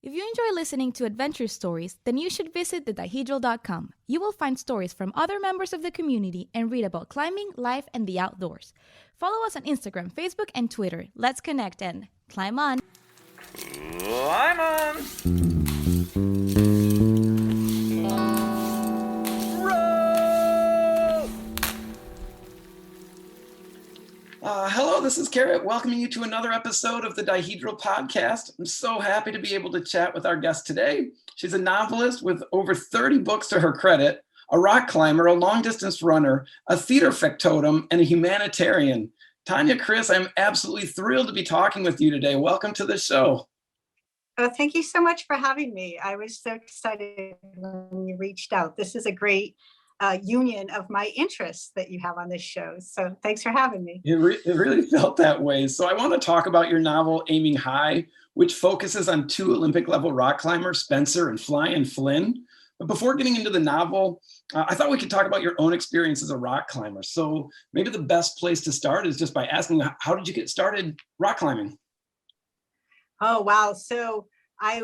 If you enjoy listening to adventure stories, then you should visit thedihedral.com. You will find stories from other members of the community and read about climbing, life, and the outdoors. Follow us on Instagram, Facebook, and Twitter. Let's connect and climb on! Climb on! Hello, this is Garrett, welcoming you to another episode of the Dihedral podcast. I'm so happy to be able to chat with our guest today. She's a novelist with over 30 books to her credit, a rock climber, a long-distance runner, a theater factotum, and a humanitarian. Tanya, Chris, I'm absolutely thrilled to be talking with you today. Welcome to the show. Oh, thank you so much for having me. I was so excited when you reached out. This is a great union of my interests that you have on this show. So thanks for having me. It really felt that way. So I want to talk about your novel, Aiming High, which focuses on two Olympic level rock climbers, Spencer and Flying Flynn. But before getting into the novel, I thought we could talk about your own experience as a rock climber. So maybe the best place to start is just by asking, how did you get started rock climbing? Oh, wow. So I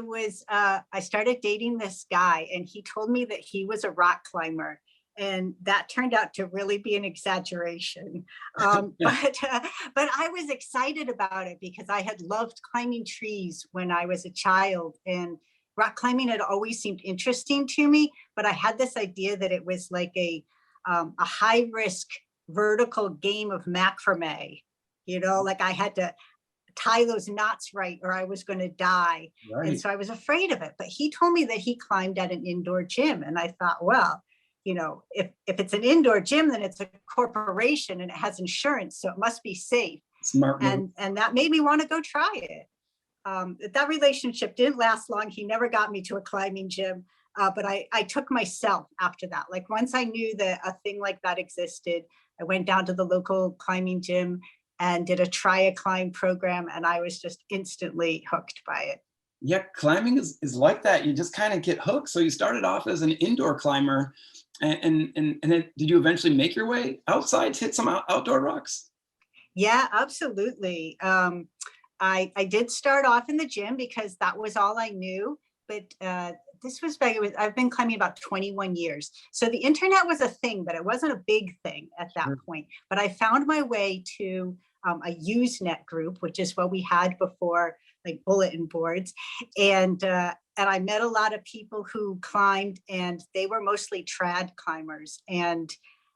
started dating this guy and he told me that he was a rock climber. And that turned out to really be an exaggeration. But I was excited about it because I had loved climbing trees when I was a child, and rock climbing had always seemed interesting to me. But I had this idea that it was like a high risk vertical game of macrame, like I had to tie those knots right or I was going to die. Right. And so I was afraid of it. But he told me that he climbed at an indoor gym. And I thought, well, if it's an indoor gym, then it's a corporation and it has insurance, so it must be safe. Smart move. And that made me want to go try it. That relationship didn't last long. He never got me to a climbing gym, but I took myself after that. Like once I knew that a thing like that existed, I went down to the local climbing gym and did a try a climb program, and I was just instantly hooked by it. Yeah, climbing is like that. You just kind of get hooked. So you started off as an indoor climber, and then did you eventually make your way outside to hit some outdoor rocks? Yeah, absolutely. I did start off in the gym because that was all I knew. But this was I've been climbing about 21 years. So the internet was a thing, but it wasn't a big thing at that point. But I found my way to a Usenet group, which is what we had before, like bulletin boards. And I met a lot of people who climbed, and they were mostly trad climbers. And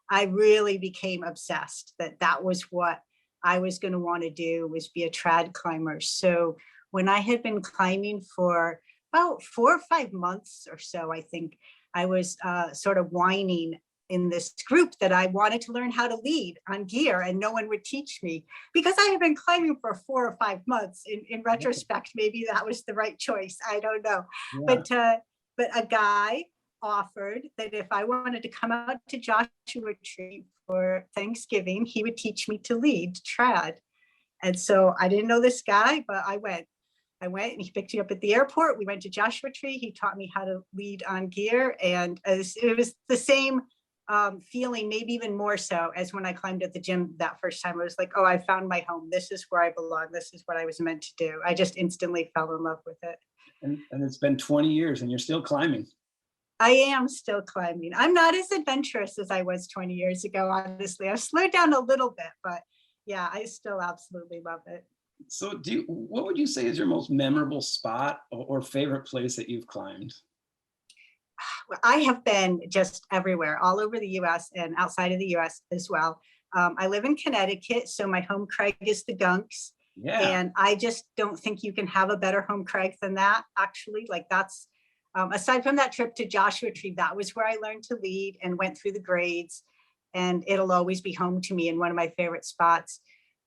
I really became obsessed that was what I was going to want to do, was be a trad climber. So when I had been climbing for about 4 or 5 months or so, I think I was sort of whining in this group that I wanted to learn how to lead on gear, and no one would teach me because I had been climbing for 4 or 5 months. In retrospect, maybe that was the right choice. I don't know. Yeah. But a guy offered that if I wanted to come out to Joshua Tree for Thanksgiving, he would teach me to lead trad. And so I didn't know this guy, but I went and he picked me up at the airport. We went to Joshua Tree. He taught me how to lead on gear. And it was the same feeling, maybe even more so, as when I climbed at the gym that first time. I was like, oh, I found my home. This is where I belong. This is what I was meant to do. I just instantly fell in love with it. And it's been 20 years and you're still climbing. I am still climbing. I'm not as adventurous as I was 20 years ago, honestly. I've slowed down a little bit, but yeah, I still absolutely love it. So what would you say is your most memorable spot or favorite place that you've climbed? I have been just everywhere, all over the US and outside of the US as well. I live in Connecticut, so my home crag is the Gunks. Yeah. And I just don't think you can have a better home crag than that, actually. Like that's, aside from that trip to Joshua Tree, that was where I learned to lead and went through the grades. And it'll always be home to me and one of my favorite spots.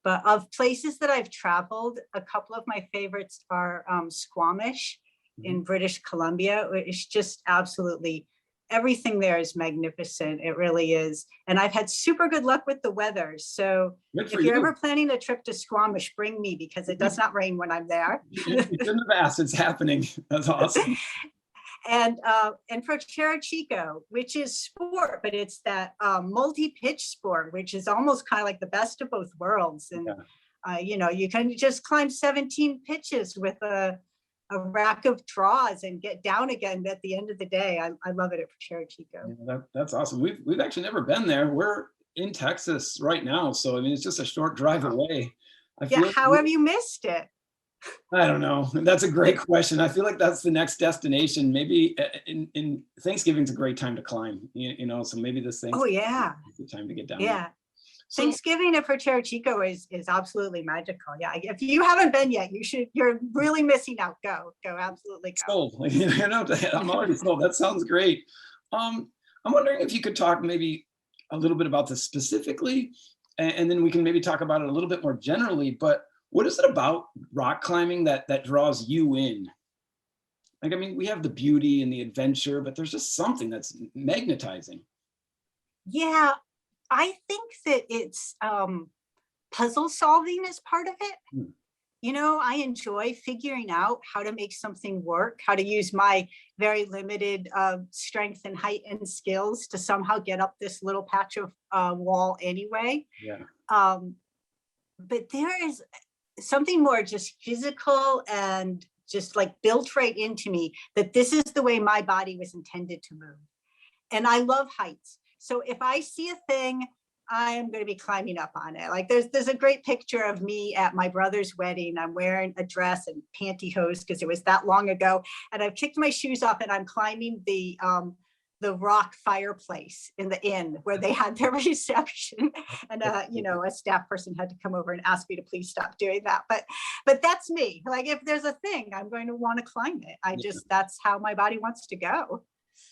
But of places that I've traveled, a couple of my favorites are Squamish in British Columbia. It's just absolutely, everything there is magnificent. It really is. And I've had super good luck with the weather. So if you're ever planning a trip to Squamish, bring me, because it does not rain when I'm there. You couldn't have asked. It's happening. That's awesome. And for Chico, which is sport, but it's that multi-pitch sport, which is almost kind of like the best of both worlds. And you can just climb 17 pitches with a a rack of draws and get down again at the end of the day. I love it at Cerro Chico. Yeah, that's awesome. We've actually never been there. We're in Texas right now, so I mean it's just a short drive away. I Yeah, feel how have you missed it? I don't know. That's a great question. I feel like that's the next destination. Maybe in Thanksgiving's a great time to climb. You know, so maybe this Oh Thanksgiving yeah, is the time to get down there. yeah. So Thanksgiving at Cerro Chico is absolutely magical. Yeah, if you haven't been yet, you should. You're really missing out. Go, absolutely go. sold. You know, I'm already sold. That sounds great. I'm wondering if you could talk maybe a little bit about this specifically, and then we can maybe talk about it a little bit more generally. But what is it about rock climbing that draws you in? Like, I mean, we have the beauty and the adventure, but there's just something that's magnetizing. Yeah, I think that it's puzzle solving is part of it. Hmm. You know, I enjoy figuring out how to make something work, how to use my very limited strength and height and skills to somehow get up this little patch of wall anyway. Yeah. But there is something more just physical and just like built right into me that this is the way my body was intended to move. And I love heights. So if I see a thing, I am going to be climbing up on it. Like there's a great picture of me at my brother's wedding. I'm wearing a dress and pantyhose because it was that long ago. And I've kicked my shoes off and I'm climbing the rock fireplace in the inn where they had their reception. And you know, a staff person had to come over and ask me to please stop doing that. But that's me. Like if there's a thing, I'm going to want to climb it. That's how my body wants to go.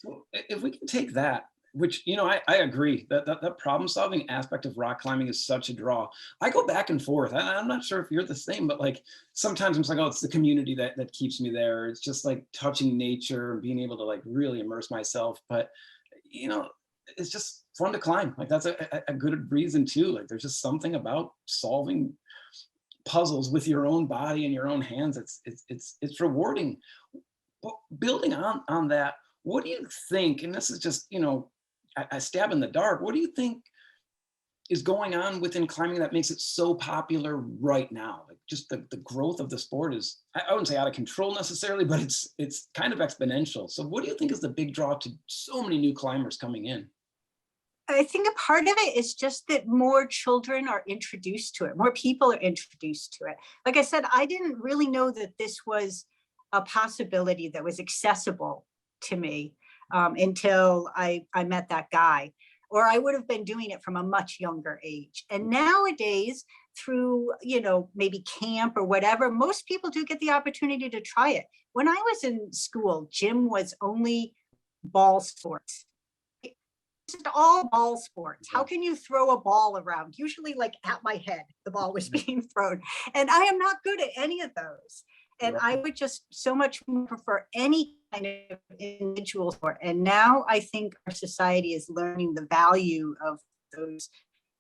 Well, if we can take that, which, you know, I agree that problem solving aspect of rock climbing is such a draw. I go back and forth. I'm not sure if you're the same, but like sometimes I'm just like, oh, it's the community that keeps me there. It's just like touching nature and being able to like really immerse myself. But, you know, it's just fun to climb. Like that's a good reason too. Like there's just something about solving puzzles with your own body and your own hands. It's rewarding. But building on that, what do you think, and this is just, you know, a stab in the dark, what do you think is going on within climbing that makes it so popular right now? Like just the growth of the sport is, I wouldn't say out of control necessarily, but it's kind of exponential. So what do you think is the big draw to so many new climbers coming in? I think a part of it is just that more children are introduced to it, more people are introduced to it. Like I said, I didn't really know that this was a possibility that was accessible to me until I met that guy, or I would have been doing it from a much younger age. And nowadays, through, you know, maybe camp or whatever, most people do get the opportunity to try it. When I was in school, gym was only ball sports. Just all ball sports. How can you throw a ball around? Usually like at my head, the ball was being thrown. And I am not good at any of those. And I would just so much more prefer any kind of individual sport. And now I think our society is learning the value of those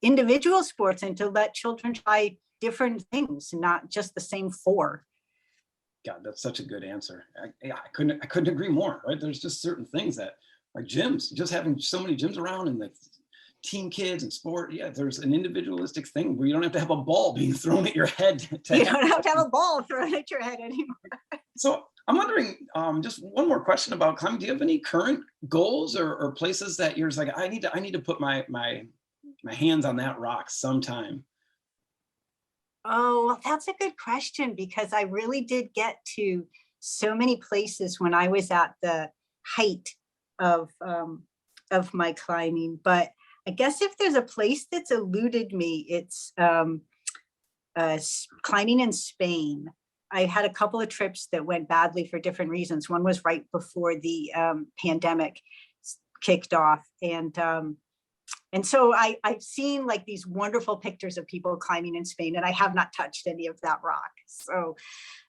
individual sports and to let children try different things, not just the same four. God, that's such a good answer. I couldn't agree more, right? There's just certain things that like gyms, just having so many gyms around and like teen kids and sport. Yeah, there's an individualistic thing where you don't have to have a ball being thrown at your head. You don't have to have a ball thrown at your head anymore. So I'm wondering, just one more question about climbing. Do you have any current goals or places that you're just like, I need to put my hands on that rock sometime? Oh, well, that's a good question because I really did get to so many places when I was at the height of my climbing. But I guess if there's a place that's eluded me, it's climbing in Spain. I had a couple of trips that went badly for different reasons. One was right before the pandemic kicked off. And so I've seen like these wonderful pictures of people climbing in Spain, and I have not touched any of that rock. So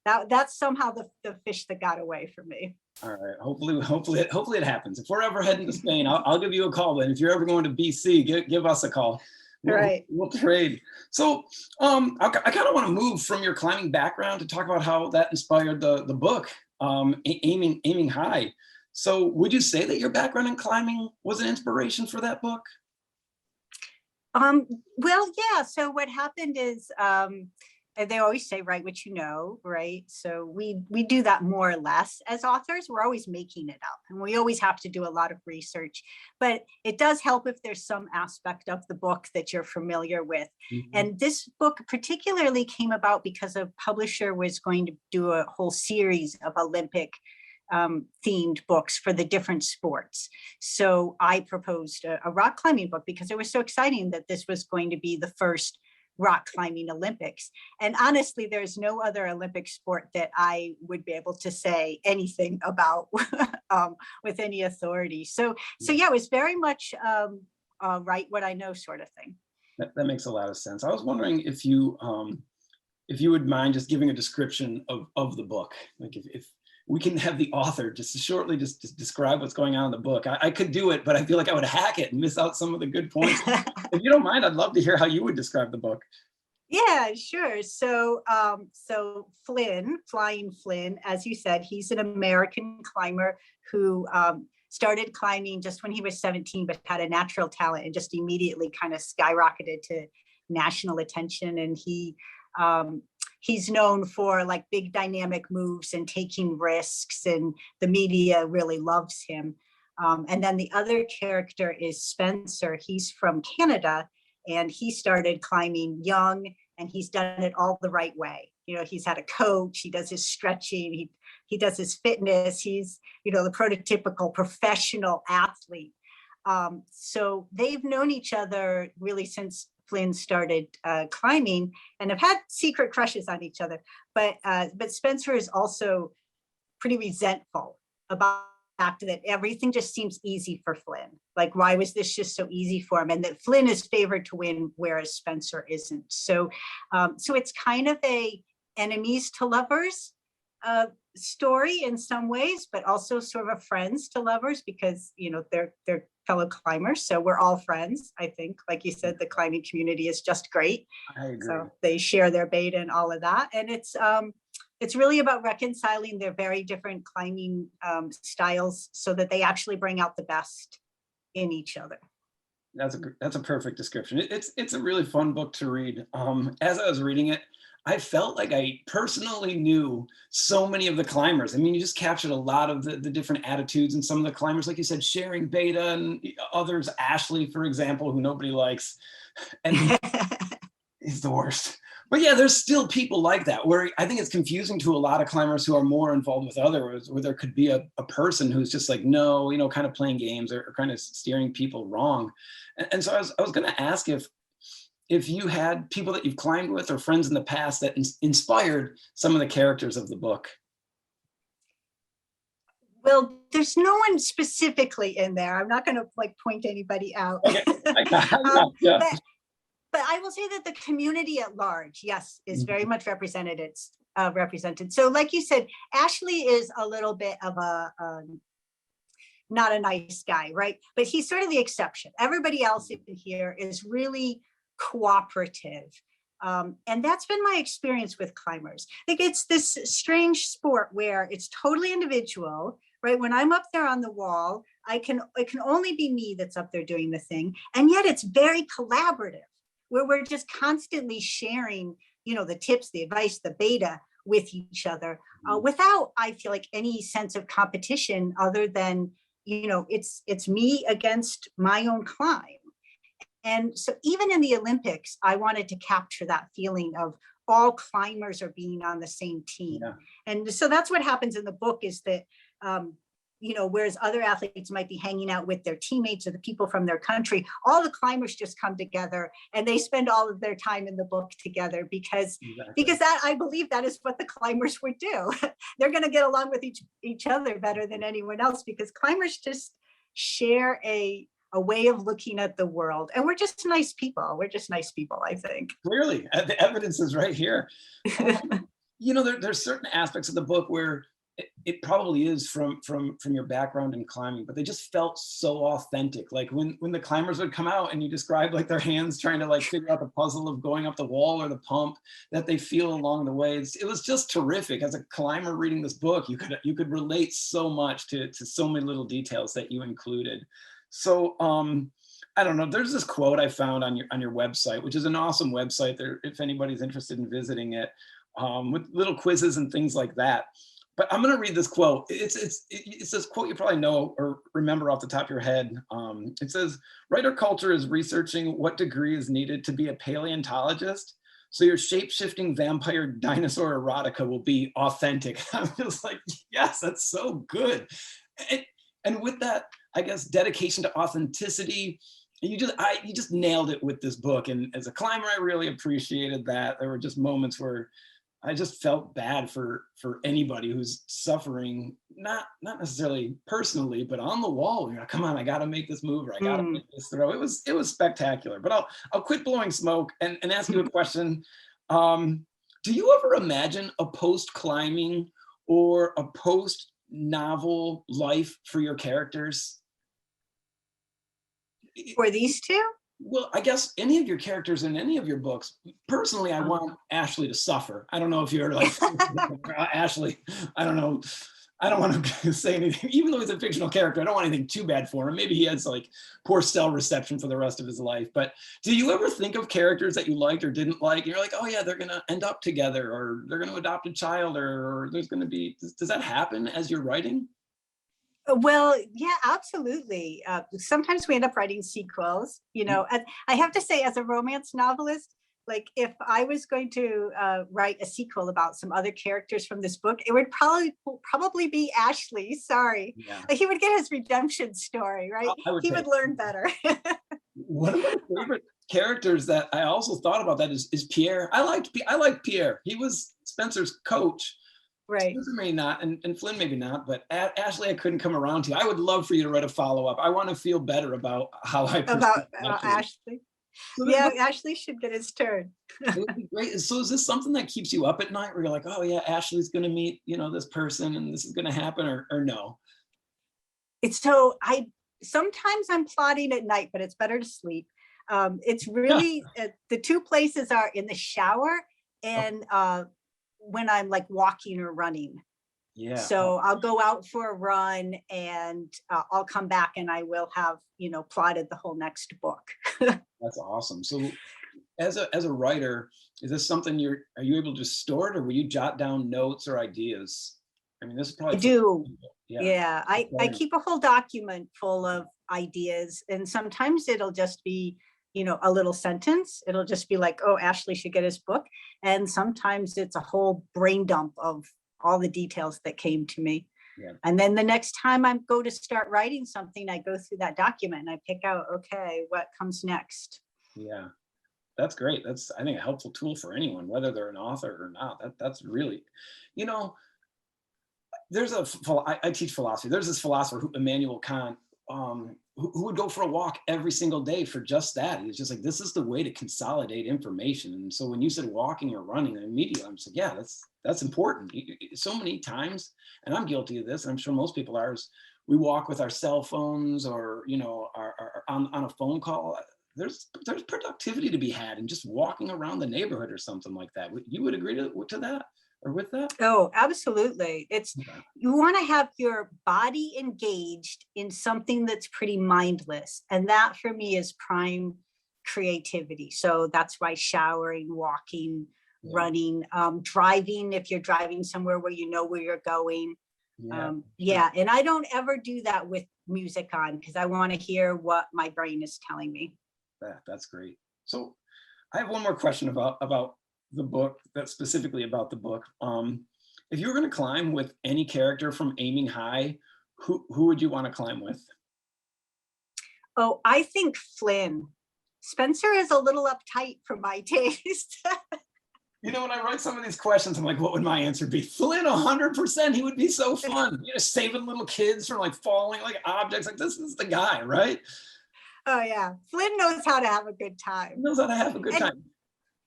that's somehow the fish that got away from me. All right. Hopefully it happens. If we're ever heading to Spain, I'll give you a call. But if you're ever going to BC, give us a call. We'll trade. So I kind of want to move from your climbing background to talk about how that inspired the book, Aiming High. So would you say that your background in climbing was an inspiration for that book? Well, yeah. So what happened is I they always say, write what you know, right? So we do that more or less as authors. We're always making it up, and we always have to do a lot of research, but it does help if there's some aspect of the book that you're familiar with. And this book particularly came about because a publisher was going to do a whole series of Olympic themed books for the different sports. So I proposed a rock climbing book because it was so exciting that this was going to be the first rock climbing Olympics. And honestly, there's no other Olympic sport that I would be able to say anything about with any authority. So yeah, it was very much write what I know sort of thing. That makes a lot of sense. I was wondering if you would mind just giving a description of the book. Like if we can have the author just shortly just describe what's going on in the book. I could do it, but I feel like I would hack it and miss out some of the good points. If you don't mind, I'd love to hear how you would describe the book. Yeah, sure. So Flynn, Flying Flynn, as you said, he's an American climber who started climbing just when he was 17, but had a natural talent and just immediately kind of skyrocketed to national attention. And he's known for like big dynamic moves and taking risks, and the media really loves him. And then the other character is Spencer. He's from Canada, and he started climbing young, and he's done it all the right way. You know, he's had a coach, he does his stretching, he does his fitness. He's, you know, the prototypical professional athlete. So they've known each other really since Flynn started climbing, and have had secret crushes on each other. But Spencer is also pretty resentful about the fact that everything just seems easy for Flynn. Like, why was this just so easy for him? And that Flynn is favored to win, whereas Spencer isn't. So it's kind of a enemies to lovers story in some ways, but also sort of a friends to lovers, because, you know, they're fellow climbers. So we're all friends. I think, like you said, the climbing community is just great. I agree. So they share their beta and all of that. And it's really about reconciling their very different climbing styles so that they actually bring out the best in each other. That's a perfect description. It's a really fun book to read. As I was reading it, I felt like I personally knew so many of the climbers. I mean, you just captured a lot of the different attitudes and some of the climbers, like you said, sharing beta, and others, Ashley, for example, who nobody likes, and he's the worst. But yeah, there's still people like that, where I think it's confusing to a lot of climbers who are more involved with others, where there could be a person who's just like, no, you know, kind of playing games or kind of steering people wrong. And so I was going to ask if you had people that you've climbed with or friends in the past that inspired some of the characters of the book. Well, there's no one specifically in there. I'm not going to like point anybody out. Okay. Yeah. But I will say that the community at large, yes, is very much represented. So like you said, Ashley is a little bit of a not a nice guy, right? But he's sort of the exception. Everybody else in here is really cooperative. And that's been my experience with climbers. Like, it's this strange sport where it's totally individual, right? When I'm up there on the wall, it can only be me that's up there doing the thing. And yet it's very collaborative, where we're just constantly sharing, you know, the tips, the advice, the beta with each other, without, I feel like, any sense of competition other than, you know, it's me against my own climb. And so even in the Olympics, I wanted to capture that feeling of all climbers are being on the same team. Yeah. And so that's what happens in the book, is that, you know, whereas other athletes might be hanging out with their teammates or the people from their country, all the climbers just come together and they spend all of their time in the book together because that, I believe, that is what the climbers would do. They're going to get along with each other better than anyone else, because climbers just share a way of looking at the world. And we're just nice people. I think. Clearly, the evidence is right here. You know, there's certain aspects of the book where it probably is from your background in climbing, but they just felt so authentic. Like when the climbers would come out and you describe like their hands trying to like figure out the puzzle of going up the wall or the pump that they feel along the way. It was just terrific. As a climber reading this book, you could relate so much to so many little details that you included. So I don't know. There's this quote I found on your website, which is an awesome website there if anybody's interested in visiting it, with little quizzes and things like that. But I'm going to read this quote. It's this quote you probably know or remember off the top of your head. It says, "Writer culture is researching what degree is needed to be a paleontologist. So your shape-shifting vampire dinosaur erotica will be authentic." I'm just like, yes, that's so good. And with that, I guess, dedication to authenticity, you just nailed it with this book. And as a climber, I really appreciated that. There were just moments where I just felt bad for anybody who's suffering, not necessarily personally, but on the wall. You know, come on, I got to make this move, or I got to make this throw. It was spectacular. But I'll quit blowing smoke and ask you a question. Do you ever imagine a post climbing or a post novel life for your characters? For these two? Well, I guess any of your characters in any of your books. Personally, I want Ashley to suffer. I don't know if you're like Ashley. I don't know. I don't want to say anything, even though he's a fictional character. I don't want anything too bad for him. Maybe he has like poor cell reception for the rest of his life. But do you ever think of characters that you liked or didn't like? And you're like, oh yeah, they're gonna end up together, or they're gonna adopt a child, or there's gonna be. Does that happen as you're writing? Well, yeah, absolutely. Sometimes we end up writing sequels, you know. And I have to say, as a romance novelist, like if I was going to write a sequel about some other characters from this book, it would probably be Ashley. Sorry. Yeah. He would get his redemption story, right? He would learn better. One of my favorite characters that I also thought about that is Pierre. I liked Pierre. He was Spencer's coach. Right. Spencer may not, and Flynn maybe not, but Ashley, I couldn't come around to. I would love for you to write a follow-up. I want to feel better about how I about Ashley. So yeah, Ashley should get his turn. It would be great. So is this something that keeps you up at night, where you're like, oh yeah, Ashley's going to meet, this person, and this is going to happen, or no? It's so sometimes I'm plotting at night, but it's better to sleep. It's really the two places are in the shower and when I'm like walking or running. Yeah. So I'll go out for a run and I'll come back and I will have, plotted the whole next book. That's awesome. So as a writer, is this something are you able to store it, or will you jot down notes or ideas? I mean, this is probably. I do. Yeah. I keep a whole document full of ideas, and sometimes it'll just be, a little sentence. It'll just be like, oh, Ashley should get his book. And sometimes it's a whole brain dump of all the details that came to me. Yeah. And then the next time I go to start writing something, I go through that document and I pick out, okay, what comes next? Yeah, that's great. That's, I think, a helpful tool for anyone, whether they're an author or not. That's really, there's I teach philosophy. There's this philosopher, Immanuel Kant, who would go for a walk every single day for just that. He's just like, this is the way to consolidate information. And so when you said walking or running, immediately I'm just like, yeah, that's important. So many times, and I'm guilty of this, and I'm sure most people are, is we walk with our cell phones or, are on a phone call. There's productivity to be had in just walking around the neighborhood or something like that. You would agree to that? Or with that? Oh, absolutely. You want to have your body engaged in something that's pretty mindless. And that for me is prime creativity. So that's why showering, walking, running, driving, if you're driving somewhere where you know where you're going. Yeah. And I don't ever do that with music on, because I want to hear what my brain is telling me. That's great. So I have one more question about the book, that's specifically about the book. If you were going to climb with any character from Aiming High, who would you want to climb with? Oh, I think Flynn. Spencer is a little uptight for my taste. When I write some of these questions, I'm like, what would my answer be? Flynn, 100%. He would be so fun. Saving little kids from like falling like objects. Like, this is the guy, right? Oh yeah, Flynn knows how to have a good time. He knows how to have a good time.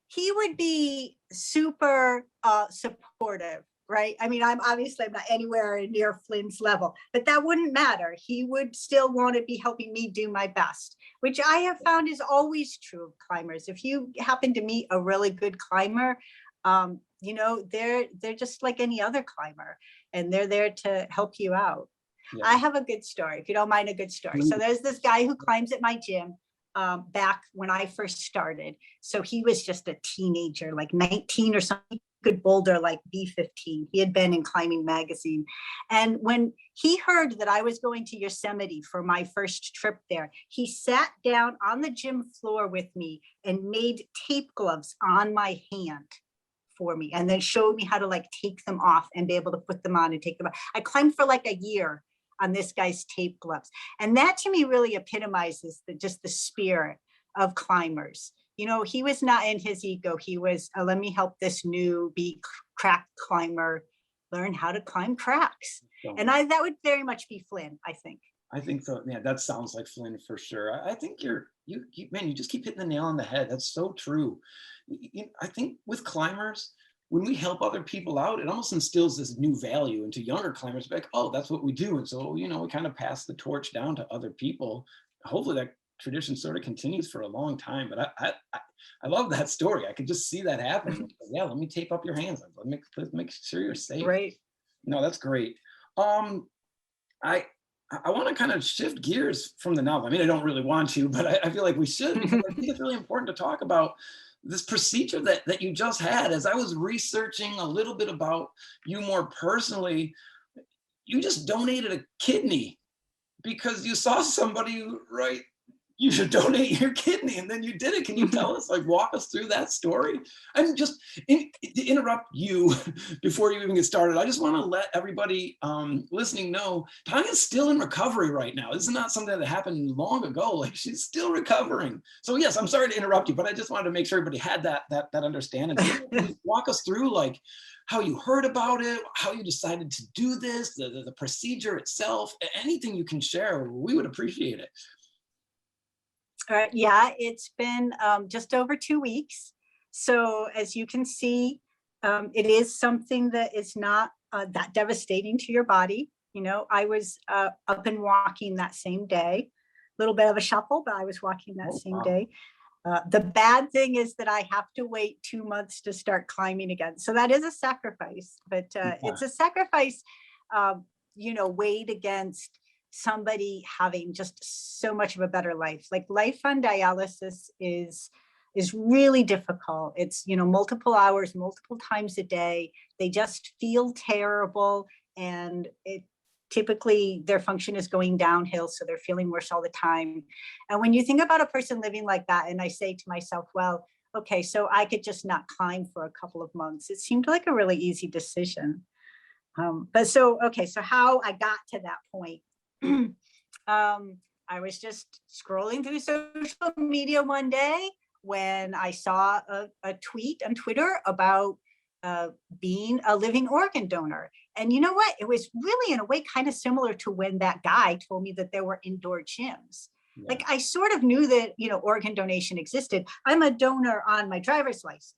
He would be super supportive, right? I mean, I'm not anywhere near Flynn's level, but that wouldn't matter. He would still want to be helping me do my best, which I have found is always true of climbers. If you happen to meet a really good climber, they're just like any other climber, and they're there to help you out. Yeah. I have a good story, if you don't mind a good story. So there's this guy who climbs at my gym. back when I first started. So he was just a teenager, like 19 or something. He could boulder like B15. He had been in Climbing Magazine. And when he heard that I was going to Yosemite for my first trip there, he sat down on the gym floor with me and made tape gloves on my hand for me, and then showed me how to like take them off and be able to put them on and take them off. I climbed for like a year on this guy's tape gloves. And that to me really epitomizes just the spirit of climbers. You know, he was not in his ego. He was, let me help this newbie crack climber learn how to climb cracks. And that would very much be Flynn, I think. I think so. Yeah, that sounds like Flynn for sure. I think you just keep hitting the nail on the head. That's so true. I think with climbers, when we help other people out, it almost instills this new value into younger climbers. Like, oh, that's what we do. And so, we kind of pass the torch down to other people. Hopefully that tradition sort of continues for a long time. But I love that story. I could just see that happening. Yeah, let me tape up your hands. Let's make sure you're safe. Right. No, that's great. I want to kind of shift gears from the novel. I mean, I don't really want to, but I feel like we should, because I think it's really important to talk about this procedure that you just had. As I was researching a little bit about you more personally, you just donated a kidney because you saw somebody write, you should donate your kidney, and then you did it. Can you tell us, like, walk us through that story? And just to interrupt you before you even get started, I just want to let everybody listening know Tanya's still in recovery right now. This is not something that happened long ago. Like, she's still recovering. So yes, I'm sorry to interrupt you, but I just wanted to make sure everybody had that understanding. So walk us through, like, how you heard about it, how you decided to do this, the procedure itself, anything you can share. We would appreciate it. Yeah, it's been just over 2 weeks. So as you can see, it is something that is not that devastating to your body. You know, I was up and walking that same day, a little bit of a shuffle, but I was walking that same day. The bad thing is that I have to wait 2 months to start climbing again. So that is a sacrifice, but it's a sacrifice, weighed against somebody having just so much of a better life. Like, life on dialysis is really difficult. It's, multiple hours, multiple times a day. They just feel terrible, and typically their function is going downhill, so they're feeling worse all the time. And when you think about a person living like that, and I say to myself, well, okay, so I could just not climb for a couple of months. It seemed like a really easy decision. So how I got to that point. I was just scrolling through social media one day when I saw a tweet on Twitter about being a living organ donor. And you know what? It was really, in a way, kind of similar to when that guy told me that there were indoor gyms. Yeah. Like, I sort of knew that, organ donation existed. I'm a donor on my driver's license.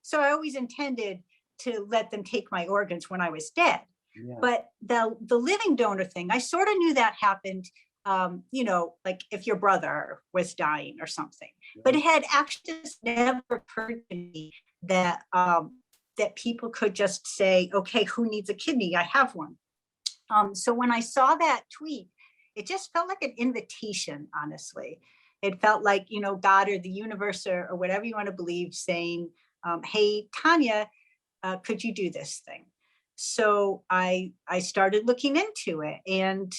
So I always intended to let them take my organs when I was dead. Yeah. But the living donor thing, I sort of knew that happened, like if your brother was dying or something. Yeah. But it had actually just never occurred to me that that people could just say, okay, who needs a kidney? I have one. So when I saw that tweet, it just felt like an invitation, honestly. It felt like, God or the universe or whatever you want to believe saying, hey, Tanya, could you do this thing? So I started looking into it, and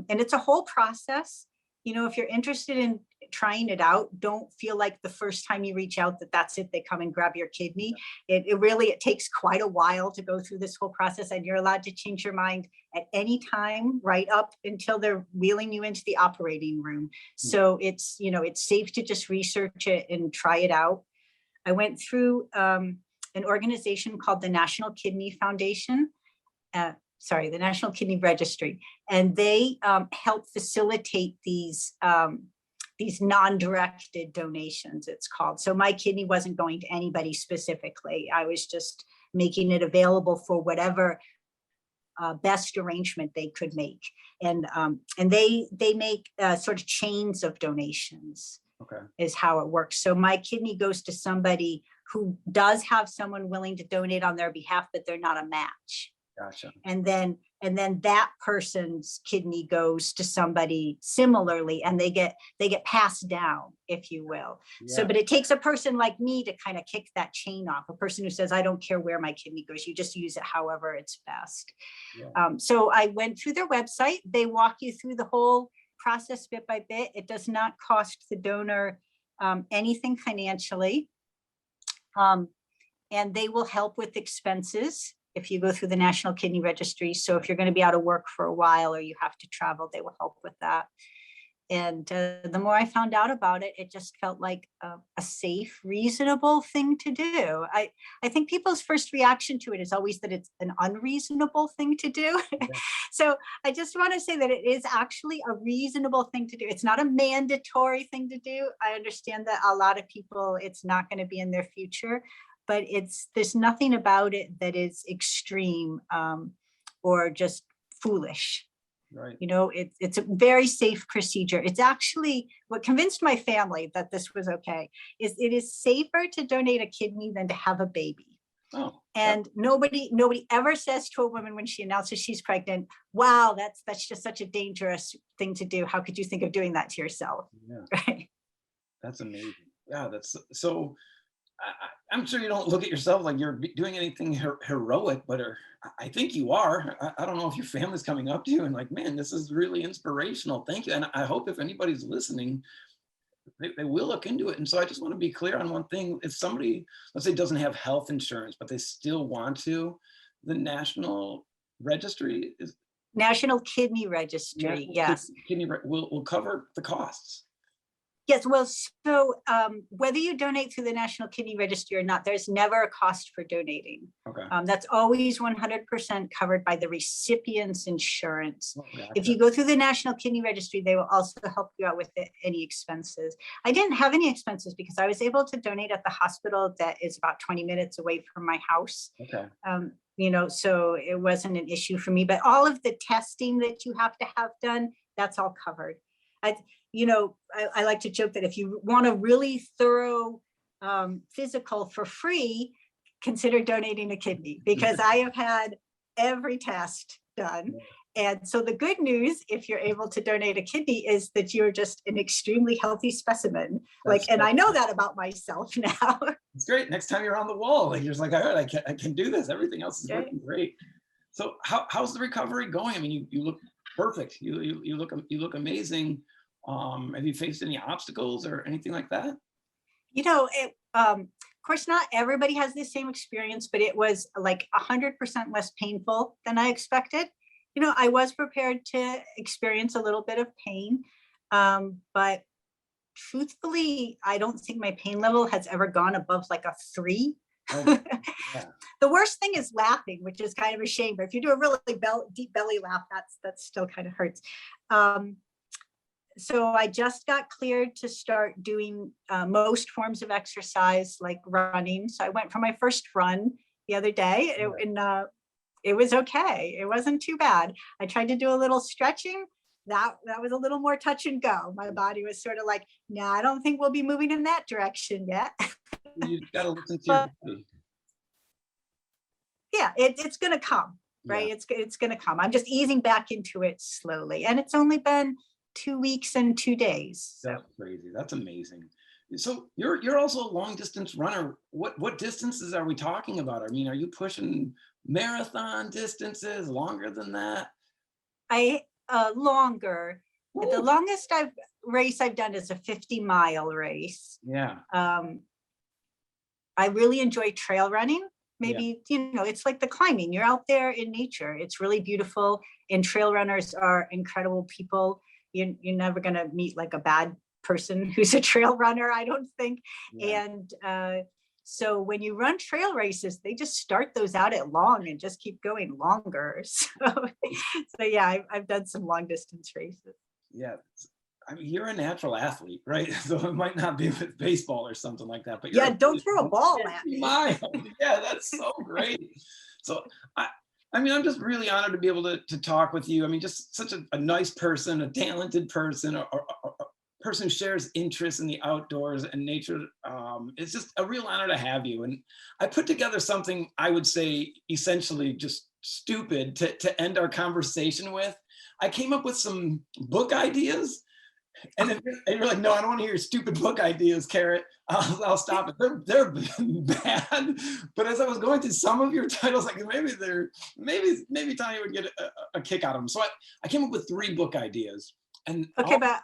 it's a whole process. If you're interested in trying it out, don't feel like the first time you reach out that's it, they come and grab your kidney. It takes quite a while to go through this whole process, and you're allowed to change your mind at any time, right up until they're wheeling you into the operating room. So it's safe to just research it and try it out. I went through an organization called the National Kidney Foundation, the National Kidney Registry, and they help facilitate these non-directed donations, it's called. So my kidney wasn't going to anybody specifically. I was just making it available for whatever best arrangement they could make. And they make sort of chains of donations. Okay. Is how it works. So my kidney goes to somebody who does have someone willing to donate on their behalf, but they're not a match. Gotcha. And then that person's kidney goes to somebody similarly, and they get passed down, if you will. Yeah. So, but it takes a person like me to kind of kick that chain off, a person who says, I don't care where my kidney goes, you just use it however it's best. Yeah. So I went through their website. They walk you through the whole process bit by bit. It does not cost the donor anything financially. And they will help with expenses if you go through the National Kidney Registry. So if you're going to be out of work for a while or you have to travel, they will help with that. And the more I found out about it, it just felt like a safe, reasonable thing to do. I think people's first reaction to it is always that it's an unreasonable thing to do. Yeah. So I just want to say that it is actually a reasonable thing to do. It's not a mandatory thing to do. I understand that a lot of people, it's not going to be in their future, but there's nothing about it that is extreme or just foolish. Right. You know, it's a very safe procedure. It's actually what convinced my family that this was okay. Is it is safer to donate a kidney than to have a baby. Oh. And nobody ever says to a woman when she announces she's pregnant, wow, that's just such a dangerous thing to do. How could you think of doing that to yourself? Yeah. Right. That's amazing. Yeah, that's so. I'm sure you don't look at yourself like you're doing anything heroic, but I think you are. I don't know if your family's coming up to you and like, man, this is really inspirational. Thank you. And I hope if anybody's listening, they will look into it. And so I just want to be clear on one thing. If somebody, let's say, doesn't have health insurance, but they still want to, the National Registry is National Kidney Registry. National Yes. Kidney will cover the costs. Yes, well, so whether you donate through the National Kidney Registry or not, there's never a cost for donating. Okay. That's always 100% covered by the recipient's insurance. Oh, gotcha. If you go through the National Kidney Registry, they will also help you out with any expenses. I didn't have any expenses because I was able to donate at the hospital that is about 20 minutes away from my house. Okay. You know, so it wasn't an issue for me, but all of the testing that you have to have done, that's all covered. You know, I like to joke that if you want a really thorough physical for free, consider donating a kidney, because I have had every test done. And so the good news, if you're able to donate a kidney, is that you're just an extremely healthy specimen. And I know that about myself now. It's great. Next time you're on the wall, like you're just like, all right, I can do this. Everything else is working great. So how's the recovery going? I mean, you look perfect. You look amazing. Have you faced any obstacles or anything like that? You know, of course, not everybody has the same experience, but it was like 100% less painful than I expected. You know, I was prepared to experience a little bit of pain, but truthfully, I don't think my pain level has ever gone above like a 3. Oh, yeah. The worst thing is laughing, which is kind of a shame. But if you do a really deep belly laugh, that still kind of hurts. So I just got cleared to start doing most forms of exercise like running. So I went for my first run the other day, and it was okay. It wasn't too bad. I tried to do a little stretching. That was a little more touch and go. My body was sort of like, no, I don't think we'll be moving in that direction yet. You got to listen to your body. Yeah, it's going to come, right? Yeah. It's going to come. I'm just easing back into it slowly. And it's only been 2 weeks and 2 days. So. That's crazy. That's amazing. So you're also a long distance runner. What distances are we talking about? I mean, are you pushing marathon distances, longer than that? Longer. Ooh. The longest race I've done is a 50-mile race. Yeah. I really enjoy trail running. Maybe, you know, it's like the climbing. You're out there in nature. It's really beautiful. And trail runners are incredible people. You're never going to meet like a bad person who's a trail runner, I don't think. Yeah. And so when you run trail races, they just start those out at long and just keep going longer. So yeah, I've done some long distance races. Yeah. I mean, you're a natural athlete, right? So it might not be with baseball or something like that, but don't throw a ball at me. Yeah, that's so great. So I mean, I'm just really honored to be able to talk with you. I mean, just such a nice person, a talented person, a person who shares interest in the outdoors and nature. It's just a real honor to have you. And I put together something I would say essentially just stupid to end our conversation with, I came up with some book ideas. And if you're like, no, I don't want to hear your stupid book ideas, Carrot, I'll stop it. They're bad. But as I was going through some of your titles, like maybe Tanya would get a kick out of them. So I came up with 3 book ideas. And Okay, but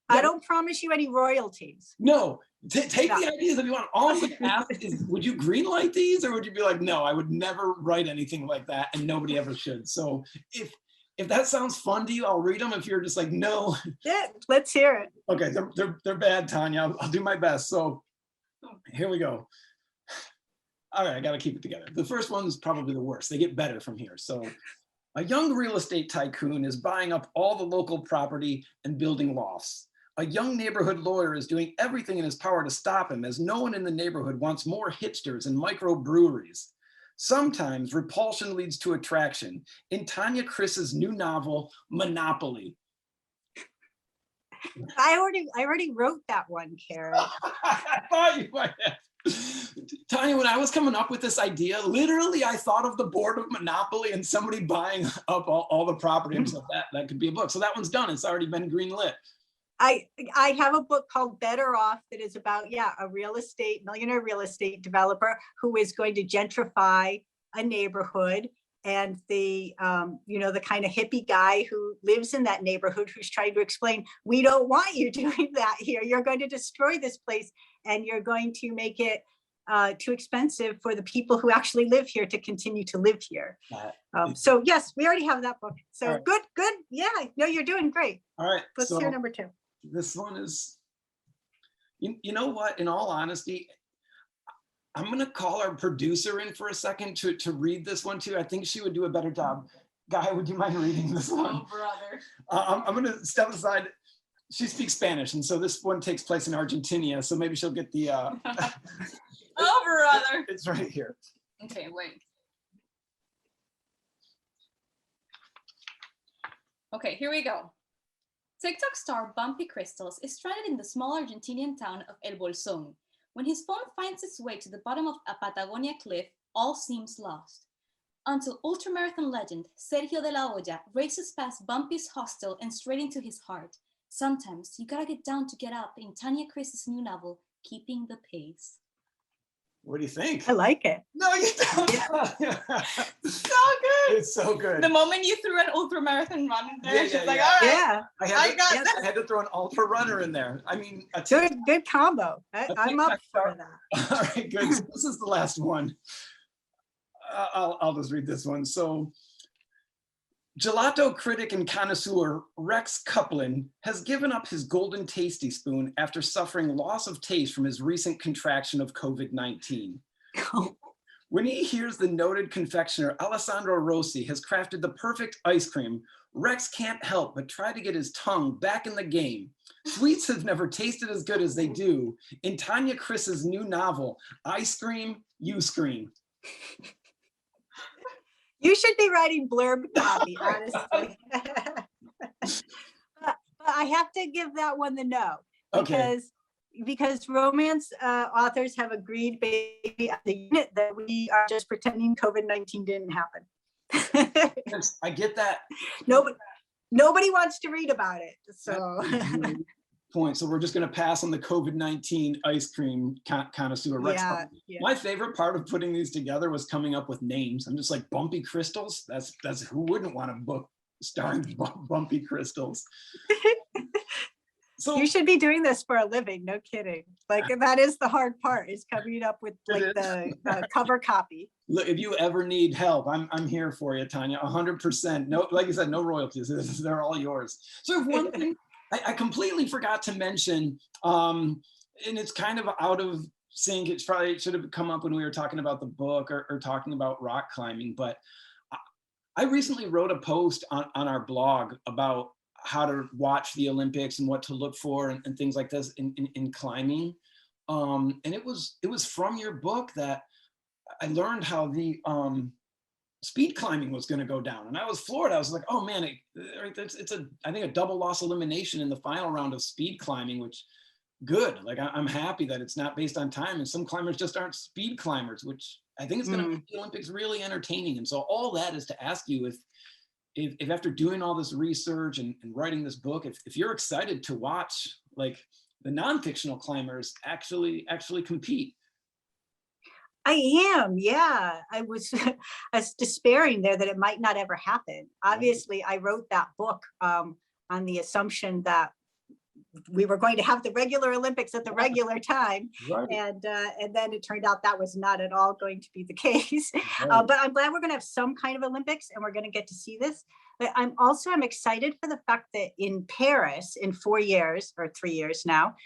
I don't promise you any royalties. No, take the ideas if you want. All I'm going to ask is, would you greenlight these, or would you be like, no, I would never write anything like that, and nobody ever should. So if that sounds fun to you, I'll read them. If you're just like, no. Yeah, let's hear it. Okay, they're bad, Tanya. I'll do my best. So here we go. All right, I got to keep it together. The first one is probably the worst. They get better from here. So a young real estate tycoon is buying up all the local property and building lofts. A young neighborhood lawyer is doing everything in his power to stop him, as no one in the neighborhood wants more hipsters and microbreweries. Sometimes repulsion leads to attraction. In Tanya Chris's new novel, Monopoly. I already wrote that one, Karen. I thought you might have. Tanya, when I was coming up with this idea, literally I thought of the board of Monopoly and somebody buying up all the property. And so that could be a book. So that one's done. It's already been greenlit. I have a book called Better Off that is about, a millionaire real estate developer who is going to gentrify a neighborhood. And the kind of hippie guy who lives in that neighborhood who's trying to explain, we don't want you doing that here. You're going to destroy this place and you're going to make it too expensive for the people who actually live here to continue to live here. So yes, we already have that book. So right. Good. Yeah, no, you're doing great. All right. Let's hear number 2. This one is, you know what, in all honesty, I'm going to call our producer in for a second to read this one too. I think she would do a better job. Gaia, would you mind reading this one? Oh, brother. I'm going to step aside. She speaks Spanish, and so this one takes place in Argentina, so maybe she'll get the... Oh, brother. It's right here. Okay, wait. Okay, here we go. TikTok star Bumpy Crystals is stranded in the small Argentinian town of El Bolsón. When his phone finds its way to the bottom of a Patagonia cliff, all seems lost. Until ultramarathon legend Sergio de la Hoya races past Bumpy's hostel and straight into his heart. Sometimes you gotta get down to get up in Tanya Chris's new novel, Keeping the Pace. What do you think? I like it. No, you don't. Yeah. So good. It's so good. The moment you threw an ultramarathon run in there, she's like, yeah. all right. Yeah. I had to throw an ultra runner in there. I mean, good combo. I'm up for that. All right, good. So this is the last one. I'll just read this one. So, gelato critic and connoisseur Rex Kuplin has given up his golden tasty spoon after suffering loss of taste from his recent contraction of COVID-19. When he hears the noted confectioner Alessandro Rossi has crafted the perfect ice cream, Rex can't help but try to get his tongue back in the game. Sweets have never tasted as good as they do. In Tanya Chris's new novel, I Scream, You Scream. You should be writing blurb copy, honestly. but I have to give that one the no. Because romance authors have agreed maybe at the unit that we are just pretending COVID-19 didn't happen. Yes, I get that. Nobody wants to read about it. So point. So we're just going to pass on the COVID-19 ice cream connoisseur. Rex. Yeah. My favorite part of putting these together was coming up with names. I'm just like, Bumpy Crystals. That's who wouldn't want a book starring Bumpy Crystals. So you should be doing this for a living. No kidding. Like that is the hard part, is coming up with like the cover copy. Look, if you ever need help, I'm here for you, Tanya. 100%. No, like you said, no royalties. They're all yours. So one thing I completely forgot to mention, and it's kind of out of sync. It probably should have come up when we were talking about the book or talking about rock climbing. But I recently wrote a post on our blog about how to watch the Olympics and what to look for and things like this in climbing. And it was from your book that I learned how the speed climbing was going to go down. And I was floored. I was like, oh man, it's I think a double loss elimination in the final round of speed climbing, which good. Like I'm happy that it's not based on time, and some climbers just aren't speed climbers, which I think it's going to make the Olympics really entertaining. And so all that is to ask you if after doing all this research and writing this book, if you're excited to watch like the non-fictional climbers actually compete. I am, yeah. I was despairing there that it might not ever happen. Obviously, I wrote that book on the assumption that we were going to have the regular Olympics at the regular time. Right. And then it turned out that was not at all going to be the case. Right. But I'm glad we're going to have some kind of Olympics and we're going to get to see this. But I'm excited for the fact that in Paris in 4 years or 3 years now,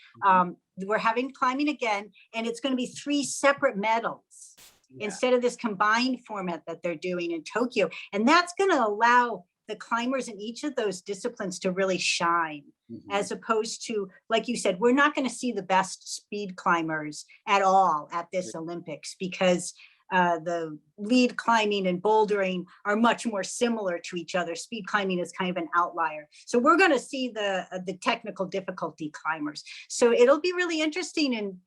we're having climbing again, and it's going to be 3 separate medals instead of this combined format that they're doing in Tokyo. And that's going to allow the climbers in each of those disciplines to really shine, as opposed to, like you said, we're not going to see the best speed climbers at all at this Olympics, because the lead climbing and bouldering are much more similar to each other. Speed climbing is kind of an outlier. So we're going to see the technical difficulty climbers. So it'll be really interesting in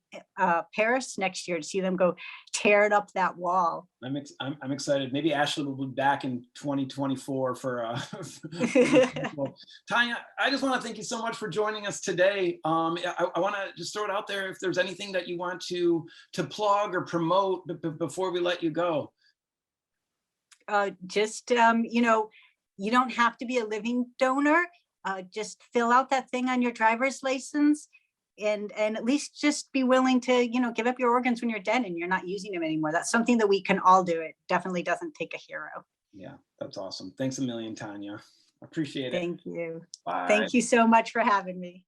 Paris next year to see them go tear up that wall. I'm excited. Maybe Ashley will be back in 2024 for well, Tanya, I just want to thank you so much for joining us today. I want to just throw it out there if there's anything that you want to plug or promote before we let you go. You know, you don't have to be a living donor. Just fill out that thing on your driver's license, and at least just be willing to, you know, give up your organs when you're dead and you're not using them anymore. That's something that we can all do. It definitely doesn't take a hero. Yeah, that's awesome. Thanks a million, Tanya. Appreciate it. Thank you. Bye. Thank you so much for having me.